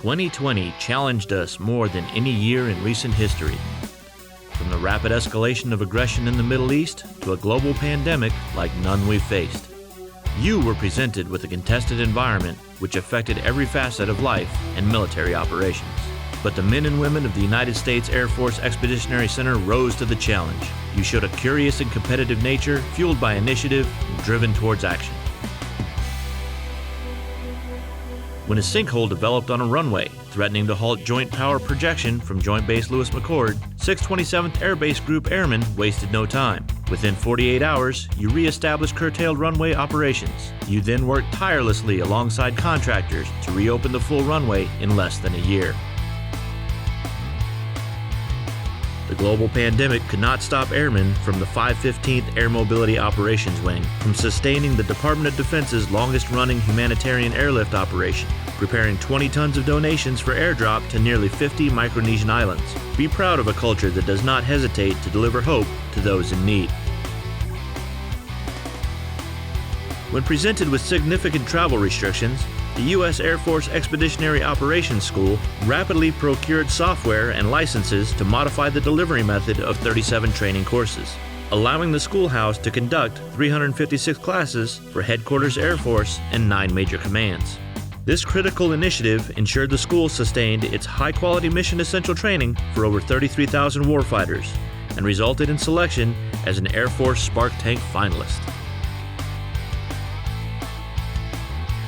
2020 challenged us more than any year in recent history. From the rapid escalation of aggression in the Middle East to a global pandemic like none we've faced. You were presented with a contested environment which affected every facet of life and military operations. But the men and women of the United States Air Force Expeditionary Center rose to the challenge. You showed a curious and competitive nature, fueled by initiative and driven towards action. When a sinkhole developed on a runway, threatening to halt joint power projection from Joint Base Lewis-McChord, 627th Air Base Group Airmen wasted no time. Within 48 hours, you re-established curtailed runway operations. You then worked tirelessly alongside contractors to reopen the full runway in less than a year. The global pandemic could not stop airmen from the 515th Air Mobility Operations Wing from sustaining the Department of Defense's longest-running humanitarian airlift operation, preparing 20 tons of donations for airdrop to nearly 50 Micronesian islands. Be proud of a culture that does not hesitate to deliver hope to those in need. When presented with significant travel restrictions, the U.S. Air Force Expeditionary Operations School rapidly procured software and licenses to modify the delivery method of 37 training courses, allowing the schoolhouse to conduct 356 classes for Headquarters Air Force and 9 major commands. This critical initiative ensured the school sustained its high-quality mission essential training for over 33,000 warfighters and resulted in selection as an Air Force Spark Tank finalist.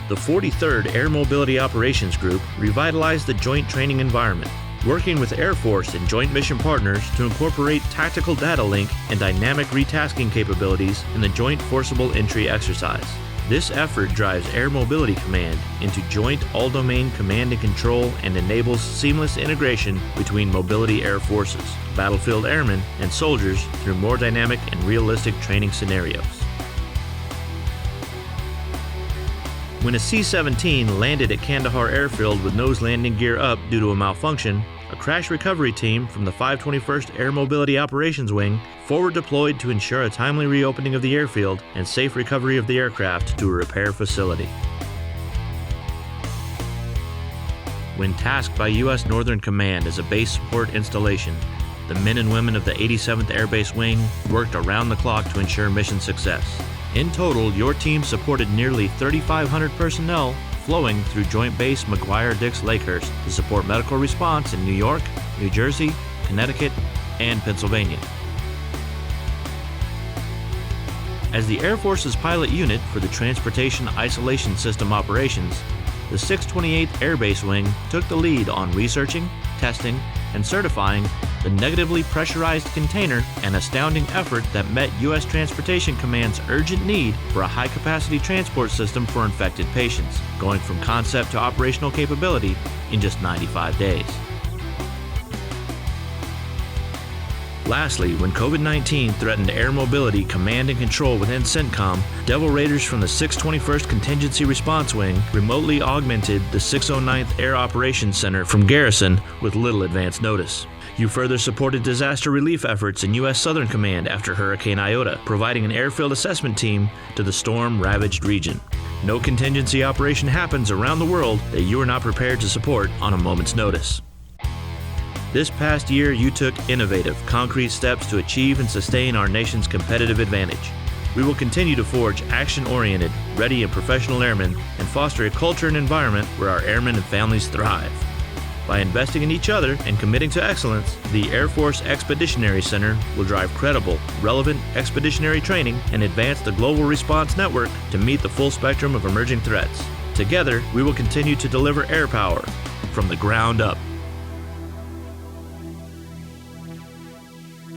The 43rd Air Mobility Operations Group revitalized the joint training environment, working with Air Force and joint mission partners to incorporate tactical data link and dynamic retasking capabilities in the Joint Forcible Entry exercise. This effort drives Air Mobility Command into joint all-domain command and control and enables seamless integration between mobility air forces, battlefield airmen, and soldiers through more dynamic and realistic training scenarios. When a C-17 landed at Kandahar Airfield with nose landing gear up due to a malfunction, a crash recovery team from the 521st Air Mobility Operations Wing forward deployed to ensure a timely reopening of the airfield and safe recovery of the aircraft to a repair facility. When tasked by U.S. Northern Command as a base support installation, the men and women of the 87th Air Base Wing worked around the clock to ensure mission success. In total, your team supported nearly 3,500 personnel flowing through Joint Base McGuire-Dix Lakehurst to support medical response in New York, New Jersey, Connecticut, and Pennsylvania. As the Air Force's pilot unit for the Transportation Isolation System operations, the 628th Air Base Wing took the lead on researching, testing, and certifying the negatively pressurized container, an astounding effort that met U.S. Transportation Command's urgent need for a high-capacity transport system for infected patients, going from concept to operational capability in just 95 days. Lastly, when COVID-19 threatened air mobility, command, and control within CENTCOM, Devil Raiders from the 621st Contingency Response Wing remotely augmented the 609th Air Operations Center from Garrison with little advance notice. You further supported disaster relief efforts in U.S. Southern Command after Hurricane Iota, providing an airfield assessment team to the storm-ravaged region. No contingency operation happens around the world that you are not prepared to support on a moment's notice. This past year, you took innovative, concrete steps to achieve and sustain our nation's competitive advantage. We will continue to forge action-oriented, ready and professional airmen and foster a culture and environment where our airmen and families thrive. By investing in each other and committing to excellence, the Air Force Expeditionary Center will drive credible, relevant expeditionary training and advance the global response network to meet the full spectrum of emerging threats. Together, we will continue to deliver air power from the ground up.